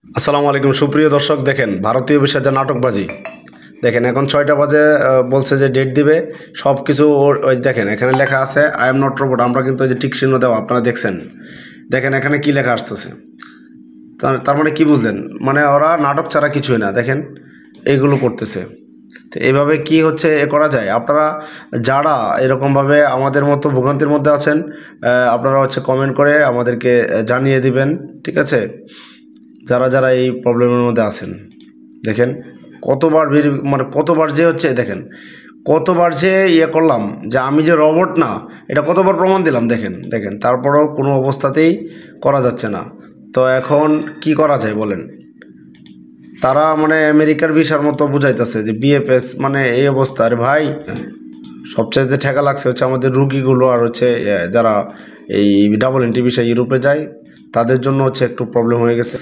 আসসালামু আলাইকুম সুপ্রিয় দর্শক, দেখেন ভারতীয় ভিসার যে নাটকবাজি। দেখেন এখন 6টা বাজে, বলছে যে ডেট দিবে সব কিছু। ওই দেখেন এখানে লেখা আছে আই এম নট রোবট। আমরা কিন্তু ওই যে টিক চিহ্ন দেওয়া আপনারা দেখছেন। দেখেন এখানে কি লেখা আসতেছে, তার মানে কি বুঝলেন? মানে ওরা নাটক ছাড়া কিছুই না। দেখেন এইগুলো করতেছে। তো এইভাবে কি হচ্ছে এ করা যায়? আপনারা যারা এরকমভাবে আমাদের মতো ভোগান্তির মধ্যে আছেন, আপনারা হচ্ছে কমেন্ট করে আমাদেরকে জানিয়ে দিবেন, ঠিক আছে? যারা যারা এই প্রবলেমের মধ্যে আছেন। দেখেন কতবার মানে কতবার যে হচ্ছে, দেখেন কতবার যে ইয়ে করলাম যে আমি যে রোবট না, এটা কতবার প্রমাণ দিলাম। দেখেন দেখেন তারপরেও কোনো অবস্থাতেই করা যাচ্ছে না। তো এখন কি করা যায় বলেন? তারা মানে আমেরিকার ভিসার মতো বুঝাইতেছে যে বিএফএস, মানে এই অবস্থা। আরে ভাই, সবচাইতে ঠেকা লাগছে হচ্ছে আমাদের রুগীগুলো, আর হচ্ছে যারা এই ডাবল এন্ট্রি ভিসা ইউরোপে যায় তাদের জন্য হচ্ছে একটু প্রবলেম হয়ে গেছে।